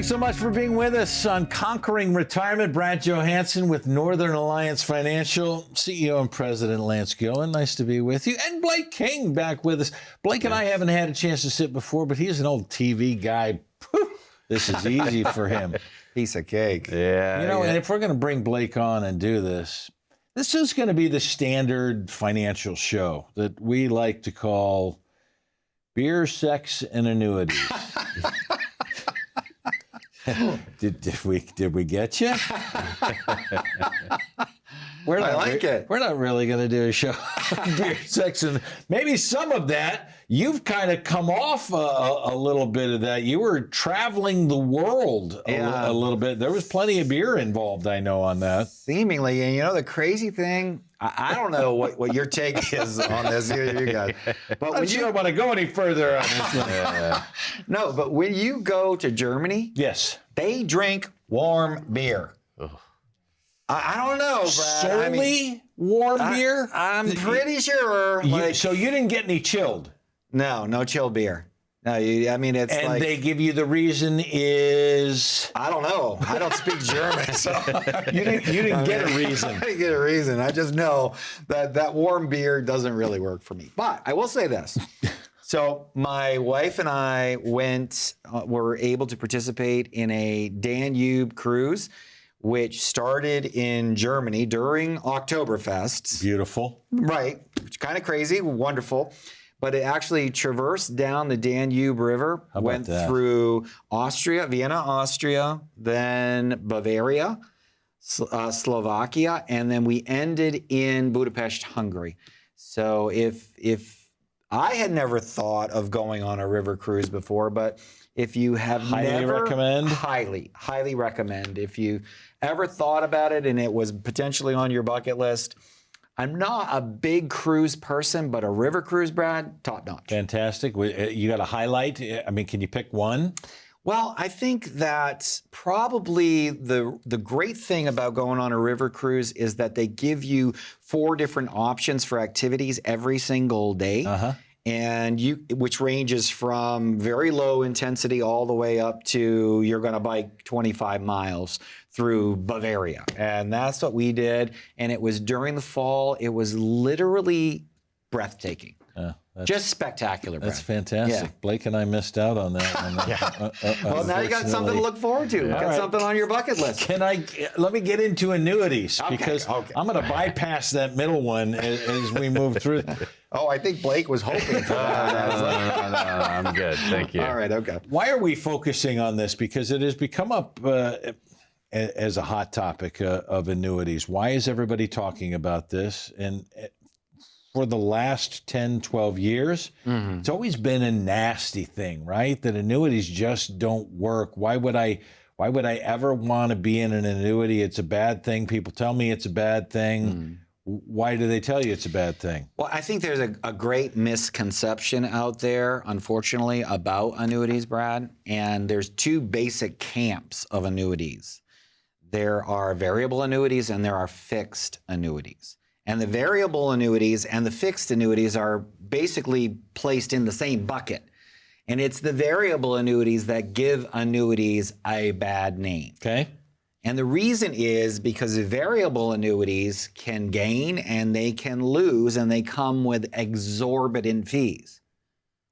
Thanks so much for being with us on Conquering Retirement. Brad Johansen with Northern Alliance Financial, CEO and President Lance Gilman. Nice to be with you. And Blake King back with us. Blake and I haven't had a chance to sit before, but he's an old TV guy. This is easy for him. Piece of cake. Yeah. You know, and if we're going to bring Blake on and do this, this is going to be the standard financial show that we like to call Beer, Sex, and Annuities. Did we get you? I like it. We're not really going to do a show on beer, sex, and maybe some of that. You've kind of come off a little bit of that. You were traveling the world a little bit. There was plenty of beer involved, I know, on that. Seemingly. And you know, the crazy thing, I don't know what your take is on this. You guys. But when you don't want to go any further on this. No, but when you go to Germany, yes, they drink warm beer. Ugh. I don't know, Brad. Solely warm beer? I'm pretty sure. So you didn't get any chilled? No chilled beer. No, it's and they give you the reason is? I don't know. I don't speak German, so you didn't get a reason. I didn't get a reason. I just know that warm beer doesn't really work for me. But I will say this. So my wife and I were able to participate in a Danube cruise, which started in Germany during Oktoberfest. Beautiful. Right. Kind of crazy, wonderful. But it actually traversed down the Danube River, went through Austria, Vienna, Austria, then Bavaria, Slovakia, and then we ended in Budapest, Hungary. So if I had never thought of going on a river cruise before, but if you have highly recommend. Highly recommend. If you ever thought about it and it was potentially on your bucket list, I'm not a big cruise person, but a river cruise, Brad, top notch. Fantastic. You got a highlight? I mean, can you pick one? Well, I think that probably the great thing about going on a river cruise is that they give you 4 different options for activities every single day. And which ranges from very low intensity all the way up to you're going to bike 25 miles through Bavaria. And that's what we did. And it was during the fall. It was literally breathtaking. Just spectacular, Brad. That's fantastic. Yeah. Blake and I missed out on that. Well, now you got something to look forward to. Yeah. Got something on your bucket list. Let me get into annuities because I'm going to bypass that middle one as we move through. Oh, I think Blake was hoping for that. No, I'm good. Thank you. All right, okay. Why are we focusing on this? Because it has become up as a hot topic of annuities. Why is everybody talking about this? And for the last 10, 12 years, it's always been a nasty thing, right? That annuities just don't work. Why would I ever want to be in an annuity? It's a bad thing. People tell me it's a bad thing. Why do they tell you it's a bad thing? Well, I think there's a great misconception out there, unfortunately, about annuities, Brad. And there's 2 basic camps of annuities. There are variable annuities and there are fixed annuities. And the variable annuities and the fixed annuities are basically placed in the same bucket. And it's the variable annuities that give annuities a bad name. Okay. And the reason is because variable annuities can gain and they can lose, and they come with exorbitant fees.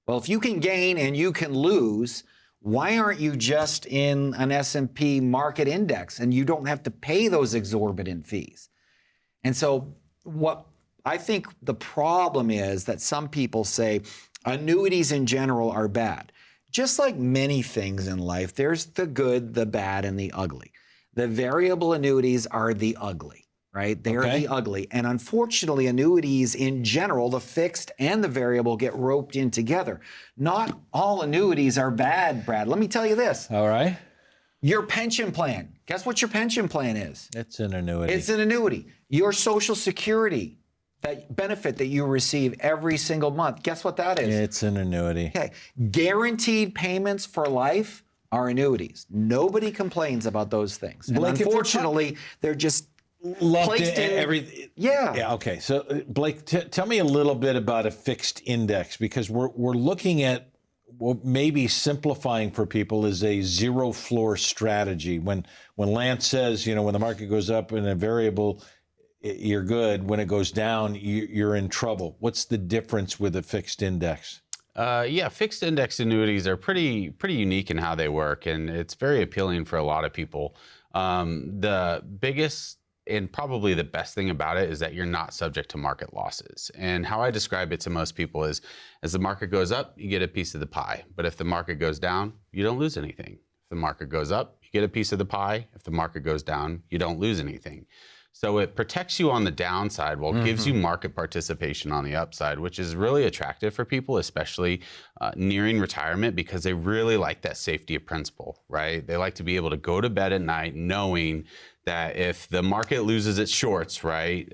Well, if you can gain and you can lose, why aren't you just in an S&P market index and you don't have to pay those exorbitant fees? And so what I think the problem is that some people say annuities in general are bad. Just like many things in life, there's the good, the bad, and the ugly. The variable annuities are the ugly, right? They're the ugly. And unfortunately, annuities in general, the fixed and the variable, get roped in together. Not all annuities are bad, Brad. Let me tell you this. All right. Your pension plan. Guess what your pension plan is? It's an annuity. It's an annuity. Your Social Security, that benefit that you receive every single month, guess what that is? It's an annuity. Okay. Guaranteed payments for life are annuities. Nobody complains about those things. And Blake, unfortunately, they're just placed in everything. Yeah. Okay. So, Blake, tell me a little bit about a fixed index, because we're looking at well, maybe simplifying for people is a zero floor strategy. When Lance says, when the market goes up in a variable, you're good. When it goes down, you're in trouble. What's the difference with a fixed index? Yeah, fixed index annuities are pretty unique in how they work, and it's very appealing for a lot of people. The biggest and probably the best thing about it is that you're not subject to market losses. And how I describe it to most people is, as the market goes up, you get a piece of the pie. But if the market goes down, you don't lose anything. If the market goes up, you get a piece of the pie. If the market goes down, you don't lose anything. So it protects you on the downside while gives you market participation on the upside, which is really attractive for people, especially nearing retirement, because they really like that safety of principle, right? They like to be able to go to bed at night knowing that if the market loses its shorts, right,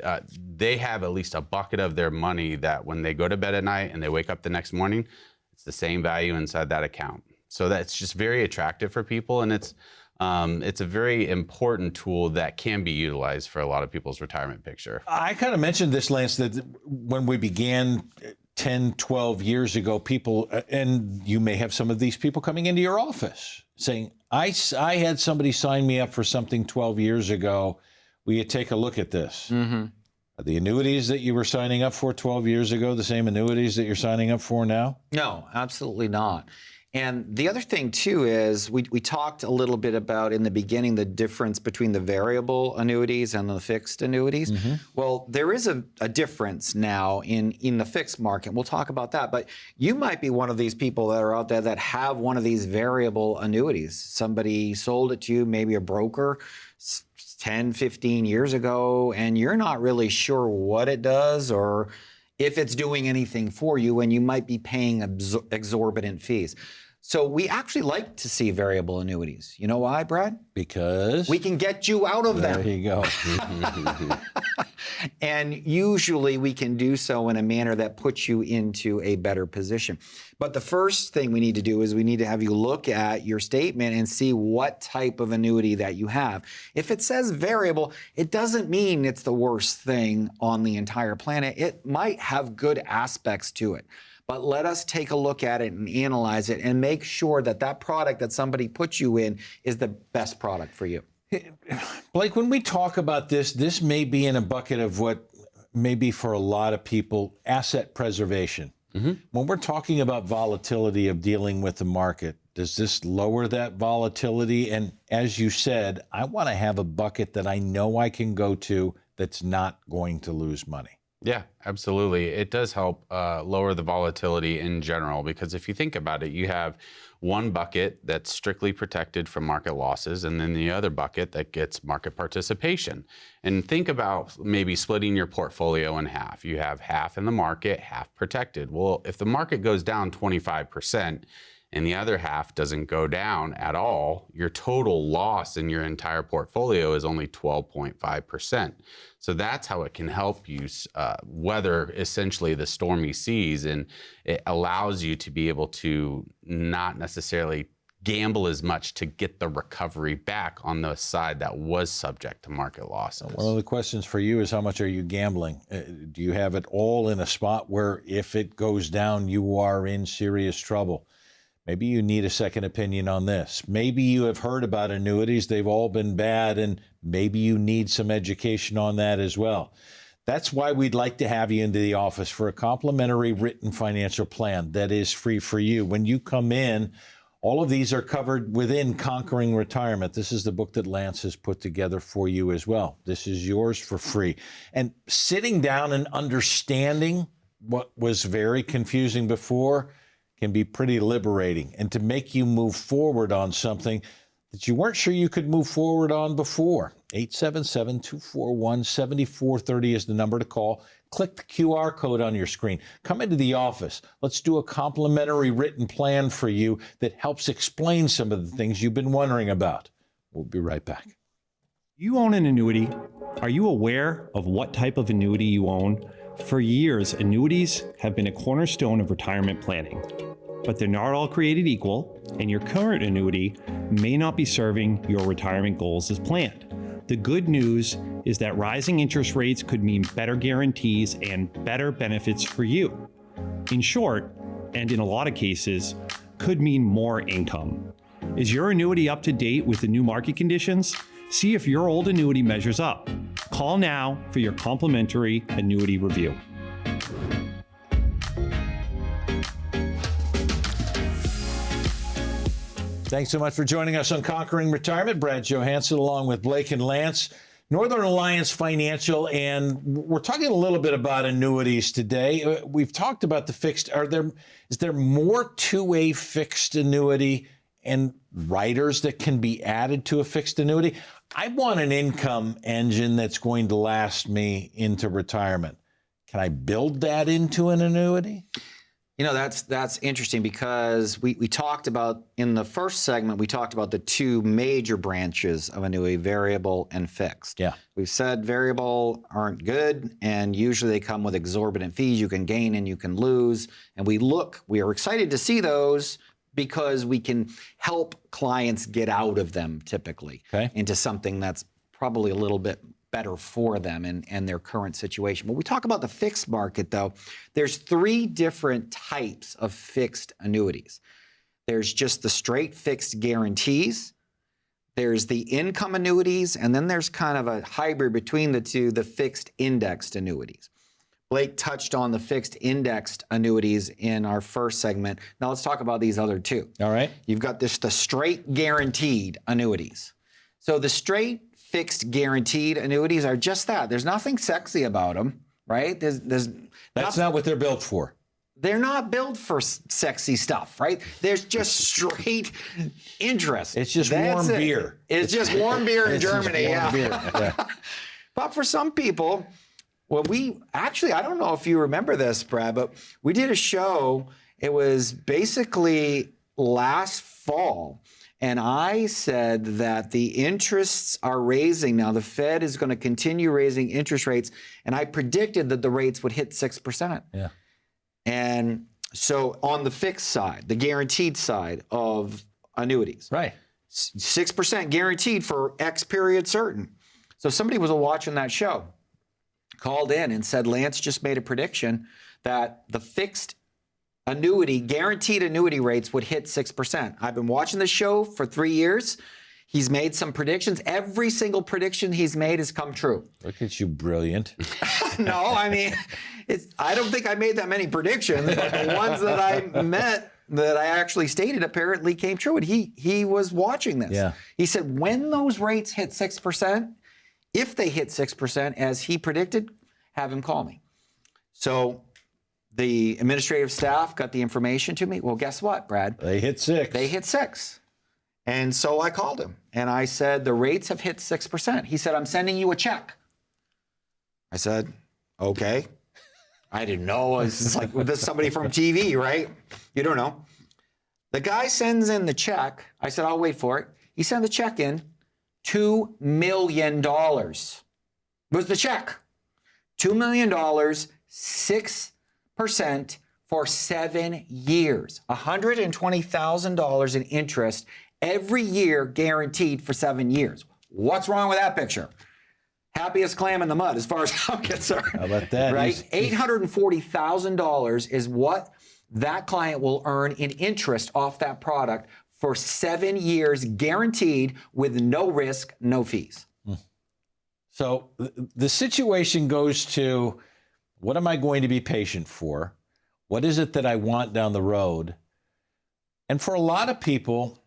they have at least a bucket of their money that when they go to bed at night and they wake up the next morning, it's the same value inside that account. So that's just very attractive for people, and it's a very important tool that can be utilized for a lot of people's retirement picture. I kind of mentioned this, Lance, that when we began 10, 12 years ago, people, and you may have some of these people coming into your office saying, I had somebody sign me up for something 12 years ago. Will you take a look at this? Are the annuities that you were signing up for 12 years ago the same annuities that you're signing up for now? No, absolutely not. And the other thing, too, is we talked a little bit about in the beginning the difference between the variable annuities and the fixed annuities. Well, there is a difference now in the fixed market. We'll talk about that. But you might be one of these people that are out there that have one of these variable annuities. Somebody sold it to you, maybe a broker, 10, 15 years ago, and you're not really sure what it does or if it's doing anything for you, and you might be paying exorbitant fees. So we actually like to see variable annuities. You know why, Brad? Because we can get you out of them. There you go. And usually we can do so in a manner that puts you into a better position. But the first thing we need to do is we need to have you look at your statement and see what type of annuity that you have. If it says variable, it doesn't mean it's the worst thing on the entire planet. It might have good aspects to it. But let us take a look at it and analyze it and make sure that that product that somebody puts you in is the best product for you. Blake, when we talk about this may be in a bucket of what may be for a lot of people, asset preservation. When we're talking about volatility of dealing with the market, does this lower that volatility? And as you said, I want to have a bucket that I know I can go to that's not going to lose money. Yeah, absolutely. It does help lower the volatility in general, because if you think about it, you have one bucket that's strictly protected from market losses, and then the other bucket that gets market participation. And think about maybe splitting your portfolio in half. You have half in the market, half protected. Well, if the market goes down 25%, and the other half doesn't go down at all, your total loss in your entire portfolio is only 12.5%. So that's how it can help you weather essentially the stormy seas, and it allows you to be able to not necessarily gamble as much to get the recovery back on the side that was subject to market losses. One of the questions for you is, how much are you gambling? Do you have it all in a spot where if it goes down, you are in serious trouble? Maybe you need a second opinion on this. Maybe you have heard about annuities. They've all been bad, and maybe you need some education on that as well. That's why we'd like to have you into the office for a complimentary written financial plan that is free for you. When you come in, all of these are covered within Conquering Retirement. This is the book that Lance has put together for you as well. This is yours for free. And sitting down and understanding what was very confusing before can be pretty liberating, and to make you move forward on something that you weren't sure you could move forward on before. 877-241-7430 is the number to call. Click the QR code on your screen. Come into the office. Let's do a complimentary written plan for you that helps explain some of the things you've been wondering about. We'll be right back. You own an annuity. Are you aware of what type of annuity you own? For years, annuities have been a cornerstone of retirement planning, but they're not all created equal, and your current annuity may not be serving your retirement goals as planned. The good news is that rising interest rates could mean better guarantees and better benefits for you. In short, and in a lot of cases, could mean more income. Is your annuity up to date with the new market conditions? See if your old annuity measures up. Call now for your complimentary annuity review. Thanks so much for joining us on Conquering Retirement. Brad Johansen along with Blake and Lance, Northern Alliance Financial, and we're talking a little bit about annuities today. We've talked about the fixed. Is there more to a fixed annuity and riders that can be added to a fixed annuity? I want an income engine that's going to last me into retirement. Can I build that into an annuity? You know, that's interesting because we talked about, in the first segment, we talked about the two major branches of annuity, variable and fixed. Yeah. We've said variable aren't good, and usually they come with exorbitant fees. You can gain and you can lose. And we are excited to see those because we can help clients get out of them typically into something that's probably a little bit better for them and their current situation. When we talk about the fixed market, though, there's three different types of fixed annuities. There's just the straight fixed guarantees, there's the income annuities, and then there's kind of a hybrid between the two, the fixed indexed annuities. Blake touched on the fixed indexed annuities in our first segment. Now let's talk about these other two. All right. You've got the straight guaranteed annuities. So the straight fixed guaranteed annuities are just that. There's nothing sexy about them, right? That's not what they're built for. They're not built for sexy stuff, right? There's just straight interest. It's just warm beer. It's just warm beer in Germany. Warm beer. Yeah. But for some people, well, I don't know if you remember this, Brad, but we did a show. It was basically last fall. And I said that the interests are raising now. The Fed is going to continue raising interest rates. And I predicted that the rates would hit 6%. Yeah. And so on the fixed side, the guaranteed side of annuities, Right. 6% guaranteed for X period certain. So somebody was watching that show, called in and said, Lance just made a prediction that the fixed annuity, guaranteed annuity rates would hit 6%. I've been watching the show for 3 years. He's made some predictions. Every single prediction he's made has come true. Look at you, brilliant. No, I mean, I don't think I made that many predictions, but the ones that I actually stated apparently came true. And he was watching this. Yeah. He said, when those rates hit 6%, if they hit 6%, as he predicted, have him call me. So the administrative staff got the information to me. Well, guess what, Brad? They hit 6. They hit 6. And so I called him and I said, the rates have hit 6%. He said, I'm sending you a check. I said, okay. I didn't know. It's just like, this is somebody from TV, right? You don't know. The guy sends in the check. I said, I'll wait for it. He sent the check in. $2 million was the check. $2 million, 6% for 7 years. $120,000 in interest every year, guaranteed for 7 years. What's wrong with that picture? Happiest clam in the mud, as far as I'm concerned. How about that? Right? $840,000 is what that client will earn in interest off that product for 7 years, guaranteed, with no risk, no fees. So the situation goes to, what am I going to be patient for? What is it that I want down the road? And for a lot of people,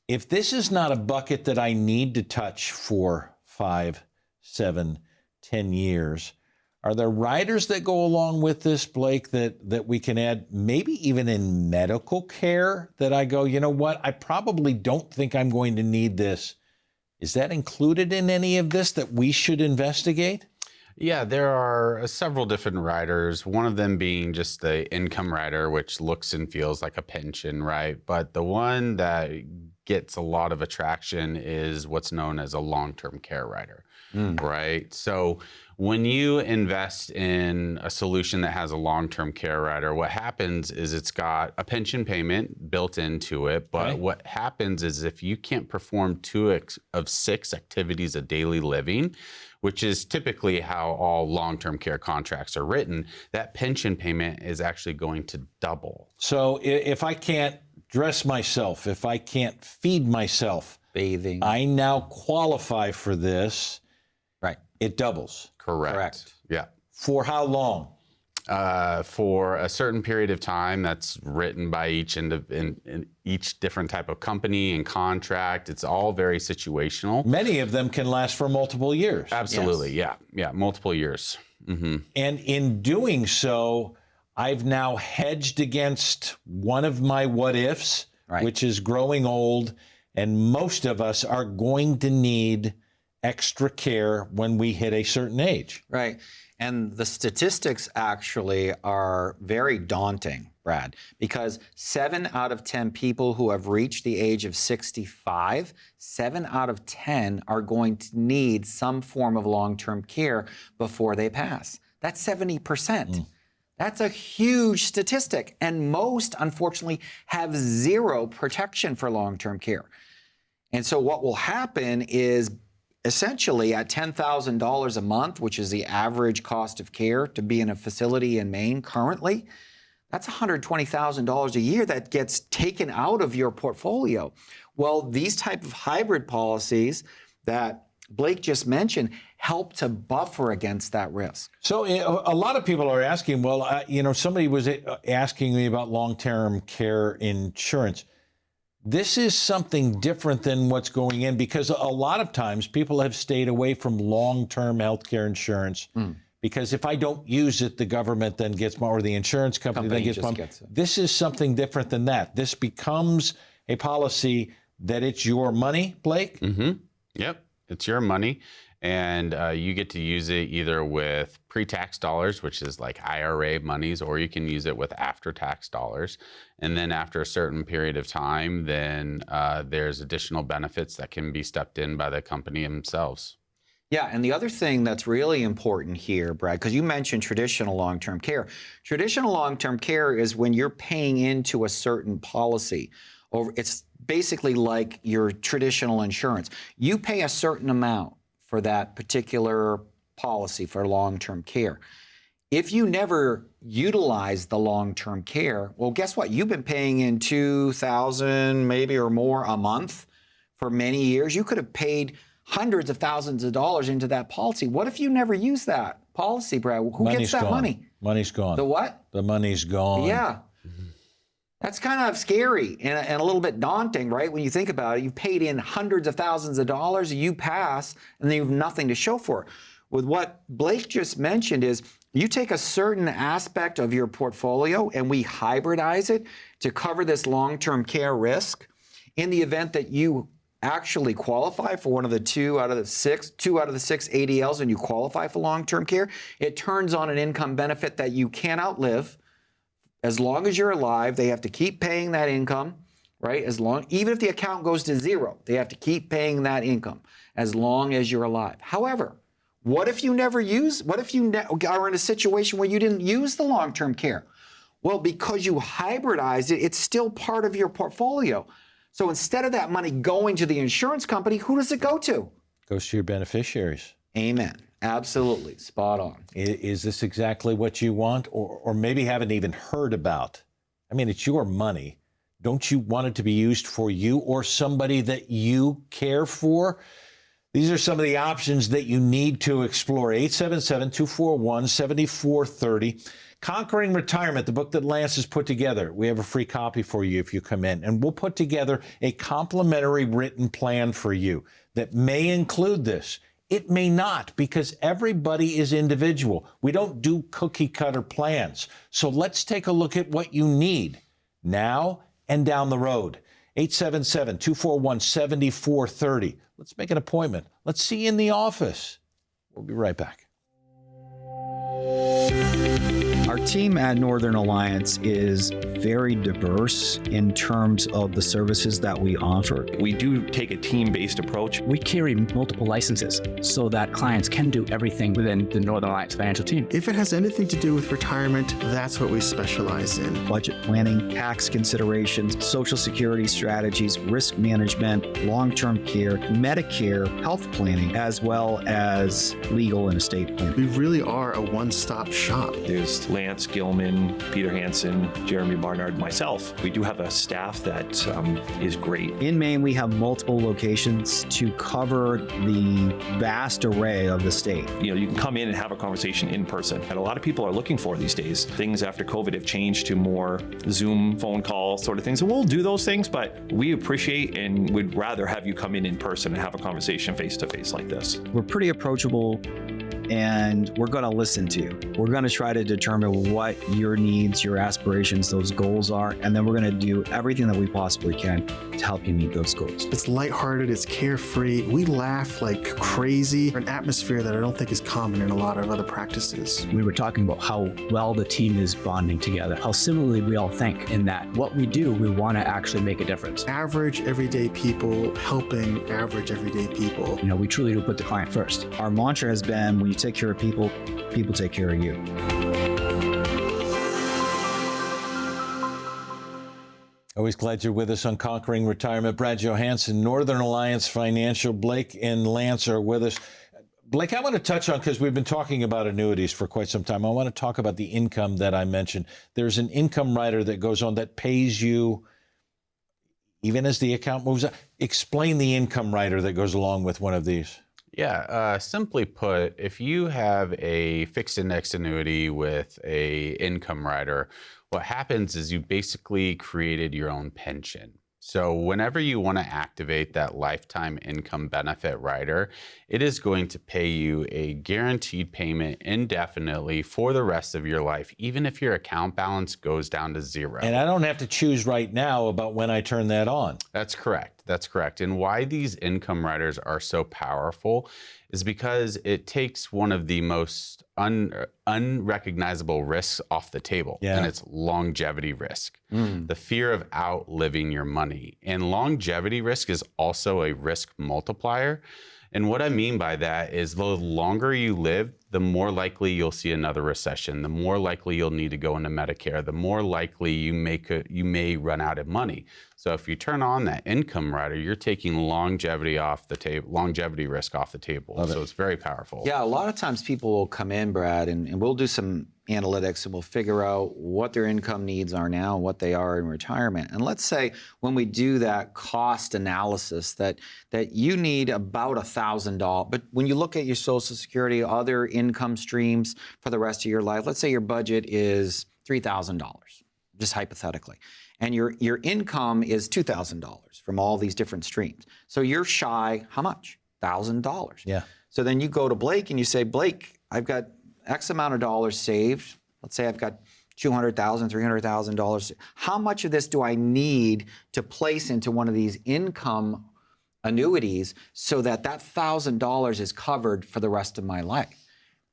if this is not a bucket that I need to touch for 5, 7, 10 years, are there riders that go along with this, Blake, that we can add, maybe even in medical care, that I go, you know what, I probably don't think I'm going to need this. Is that included in any of this that we should investigate? Yeah, there are several different riders, one of them being just the income rider, which looks and feels like a pension, right? But the one that gets a lot of attraction is what's known as a long-term care rider, right? So when you invest in a solution that has a long-term care rider, what happens is it's got a pension payment built into it, but what happens is if you can't perform 2 of 6 activities of daily living, which is typically how all long-term care contracts are written, that pension payment is actually going to double. So if I can't dress myself, if I can't feed myself, Bathing. I now qualify for this. Right. It doubles. Correct. Yeah. For how long? For a certain period of time that's written by in each different type of company and contract. It's all very situational. Many of them can last for multiple years. Absolutely. Yes. Yeah. Multiple years. Mm-hmm. And in doing so, I've now hedged against one of my what ifs, Right. which is growing old. And most of us are going to need extra care when we hit a certain age. Right. And the statistics actually are very daunting, Brad, because 7 out of 10 people who have reached the age of 65, 7 out of 10 are going to need some form of long-term care before they pass. That's 70%. That's a huge statistic. And most, unfortunately, have zero protection for long-term care. And so what will happen is essentially at $10,000 a month, which is the average cost of care to be in a facility in Maine currently, that's $120,000 a year that gets taken out of your portfolio. Well, these type of hybrid policies that Blake just mentioned help to buffer against that risk. So a lot of people are asking, well, somebody was asking me about long-term care insurance. This is something different than what's going in, because a lot of times people have stayed away from long-term health care insurance because if I don't use it, the government then gets more, or the insurance company then gets more. This is something different than that. This becomes a policy that it's your money, Blake? Mm-hmm. Yep, it's your money. And you get to use it either with pre-tax dollars, which is like IRA monies, or you can use it with after-tax dollars. And then after a certain period of time, then there's additional benefits that can be stepped in by the company themselves. Yeah, and the other thing that's really important here, Brad, because you mentioned traditional long-term care. Traditional long-term care is when you're paying into a certain policy. It's basically like your traditional insurance. You pay a certain amount for that particular policy for long-term care. If you never utilize the long-term care, well, guess what? You've been paying in $2,000 maybe or more a month for many years. You could have paid hundreds of thousands of dollars into that policy. What if you never use that policy, Brad? Who gets that money? Money's gone. The what? The money's gone. Yeah. That's kind of scary and a little bit daunting, right? When you think about it, you've paid in hundreds of thousands of dollars, you pass, and then you have nothing to show for it. With what Blake just mentioned is you take a certain aspect of your portfolio and we hybridize it to cover this long-term care risk. In the event that you actually qualify for one of the two out of the six ADLs and you qualify for long-term care, it turns on an income benefit that you can't outlive. As long as you're alive, they have to keep paying that income, right? Even if the account goes to zero, they have to keep paying that income as long as you're alive. However, what if you are in a situation where you didn't use the long-term care? Well, because you hybridized it, it's still part of your portfolio. So instead of that money going to the insurance company, who does it go to? Goes to your beneficiaries. Amen. Absolutely. Spot on. Is this exactly what you want, or maybe haven't even heard about? I mean, it's your money. Don't you want it to be used for you or somebody that you care for? These are some of the options that you need to explore. 877-241-7430. Conquering Retirement, the book that Lance has put together. We have a free copy for you if you come in, and we'll put together a complimentary written plan for you that may include this. It may not, because everybody is individual. We don't do cookie cutter plans. So let's take a look at what you need now and down the road. 877-241-7430. Let's make an appointment. Let's see you in the office. We'll be right back. Our team at Northern Alliance is very diverse in terms of the services that we offer. We do take a team-based approach. We carry multiple licenses so that clients can do everything within the Northern Alliance financial team. If it has anything to do with retirement, that's what we specialize in. Budget planning, tax considerations, Social Security strategies, risk management, long-term care, Medicare, health planning, as well as legal and estate planning. We really are a one-stop shop. There's Lance Lance Gilman, Peter Hansen, Jeremy Barnard, myself. We do have a staff that is great. In Maine, we have multiple locations to cover the vast array of the state. You know, you can come in and have a conversation in person. And a lot of people are looking for these days. Things after COVID have changed to more Zoom, phone call sort of things. And we'll do those things, but we appreciate and would rather have you come in person and have a conversation face to face like this. We're pretty approachable, and we're going to listen to you. We're going to try to determine what your needs, your aspirations, those goals are, and then we're going to do everything that we possibly can to help you meet those goals. It's lighthearted, it's carefree. We laugh like crazy. An atmosphere that I don't think is common in a lot of other practices. We were talking about how well the team is bonding together, how similarly we all think in that what we do, we want to actually make a difference. Average everyday people helping average everyday people. You know, we truly do put the client first. Our mantra has been, when you take care of people, people take care of you. Always glad you're with us on Conquering Retirement. Brad Johansen, Northern Alliance Financial. Blake and Lance are with us. Blake, I want to touch on, because we've been talking about annuities for quite some time, I want to talk about the income that I mentioned. There's an income rider that goes on that pays you even as the account moves up. Explain the income rider that goes along with one of these. Yeah, simply put, if you have a fixed index annuity with a income rider, what happens is you basically created your own pension. So whenever you want to activate that lifetime income benefit rider, it is going to pay you a guaranteed payment indefinitely for the rest of your life, even if your account balance goes down to zero. And I don't have to choose right now about when I turn that on. That's correct. That's correct. And why these income riders are so powerful is because it takes one of the most unrecognizable risks off the table, and it's longevity risk. The fear of outliving your money. And longevity risk is also a risk multiplier. And what I mean by that is the longer you live, the more likely you'll see another recession, the more likely you'll need to go into Medicare, the more likely you may run out of money. So if you turn on that income rider, you're taking longevity off the table, longevity risk off the table. So it's very powerful. Yeah, a lot of times people will come in, Brad, and we'll do some analytics and we'll figure out what their income needs are now and what they are in retirement. And let's say when we do that cost analysis that you need about $1,000, but when you look at your Social Security, other income streams for the rest of your life, let's say your budget is $3,000, just hypothetically, and your income is $2,000 from all these different streams. So you're shy, how much? $1,000. Yeah. So then you go to Blake and you say, Blake, I've got X amount of dollars saved. Let's say I've got $200,000, $300,000. How much of this do I need to place into one of these income annuities so that $1,000 is covered for the rest of my life?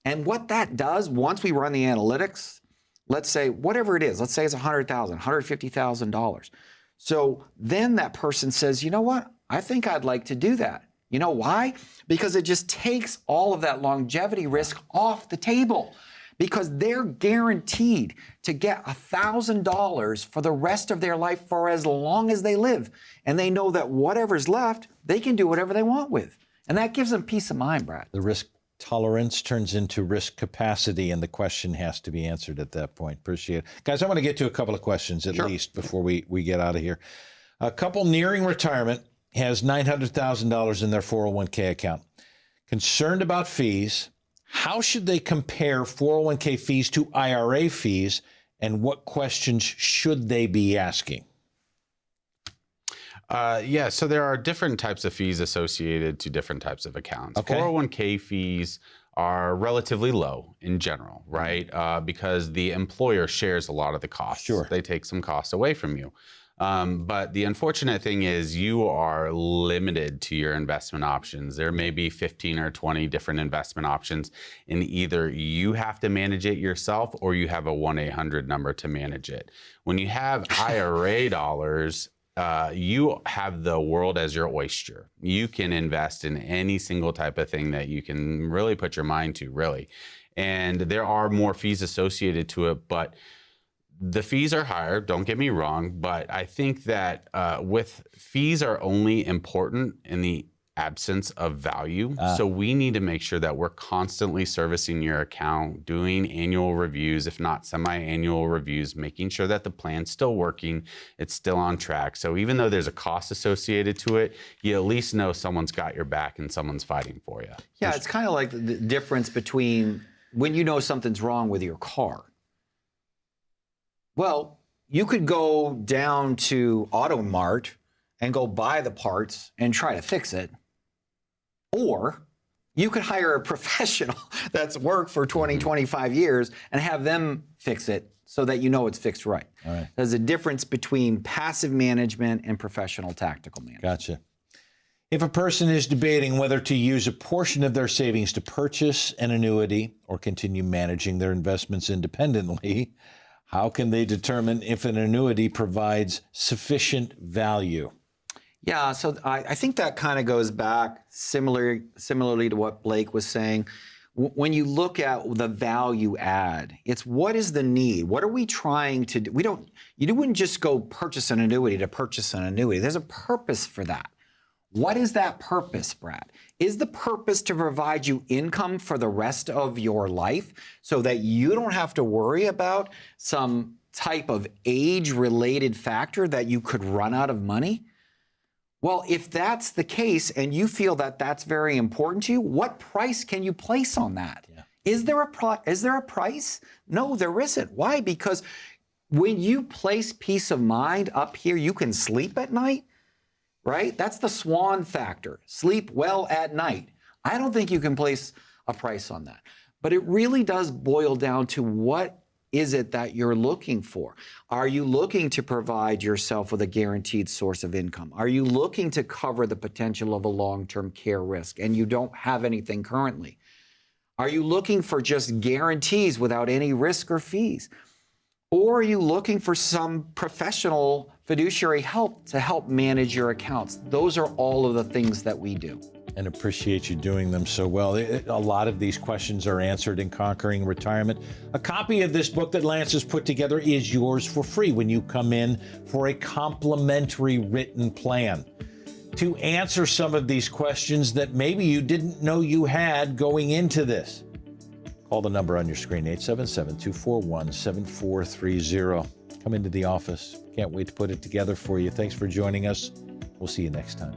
And what that does, once we run the analytics, let's say whatever it is, let's say it's $100,000, $150,000. So then that person says, you know what? I think I'd like to do that. You know why? Because it just takes all of that longevity risk off the table, because they're guaranteed to get $1,000 for the rest of their life for as long as they live. And they know that whatever's left, they can do whatever they want with. And that gives them peace of mind, Brad. The risk tolerance turns into risk capacity, and the question has to be answered at that point. Appreciate it. Guys, I want to get to a couple of questions at least before we get out of here. A couple nearing retirement has $900,000 in their 401k account. Concerned about fees, how should they compare 401k fees to IRA fees, and what questions should they be asking? Yeah, so there are different types of fees associated to different types of accounts. Okay. 401k fees are relatively low in general, right? Because the employer shares a lot of the costs. Sure. They take some costs away from you. But the unfortunate thing is you are limited to your investment options. There may be 15 or 20 different investment options, and either you have to manage it yourself or you have a 1-800 number to manage it. When you have IRA dollars, you have the world as your oyster. You can invest in any single type of thing that you can really put your mind to, really. And there are more fees associated to it, but the fees are higher, don't get me wrong, but I think that with fees are only important in the absence of value. So we need to make sure that we're constantly servicing your account, doing annual reviews, if not semi-annual reviews, making sure that the plan's still working, it's still on track. So even though there's a cost associated to it, you at least know someone's got your back and someone's fighting for you. Yeah, it's kind of like the difference between when you know something's wrong with your car. Well, you could go down to Auto Mart and go buy the parts and try to fix it. Or you could hire a professional that's worked for 20, 25 years and have them fix it so that you know it's fixed right. All right. There's a difference between passive management and professional tactical management. Gotcha. If a person is debating whether to use a portion of their savings to purchase an annuity or continue managing their investments independently, how can they determine if an annuity provides sufficient value? Yeah, so I think that kind of goes back similarly to what Blake was saying. When you look at the value add, it's what is the need? What are we trying to do? You wouldn't just go purchase an annuity to purchase an annuity. There's a purpose for that. What is that purpose, Brad? Is the purpose to provide you income for the rest of your life so that you don't have to worry about some type of age-related factor that you could run out of money? Well, if that's the case and you feel that that's very important to you, what price can you place on that? Yeah. Is there a price? No, there isn't. Why? Because when you place peace of mind up here, you can sleep at night, right? That's the swan factor. Sleep well at night. I don't think you can place a price on that. But it really does boil down to what is it that you're looking for? Are you looking to provide yourself with a guaranteed source of income? Are you looking to cover the potential of a long-term care risk and you don't have anything currently? Are you looking for just guarantees without any risk or fees? Or are you looking for some professional fiduciary help to help manage your accounts? Those are all of the things that we do. And appreciate you doing them so well. A lot of these questions are answered in Conquering Retirement. A copy of this book that Lance has put together is yours for free when you come in for a complimentary written plan. To answer some of these questions that maybe you didn't know you had going into this, call the number on your screen, 877-241-7430. Come into the office. Can't wait to put it together for you. Thanks for joining us. We'll see you next time.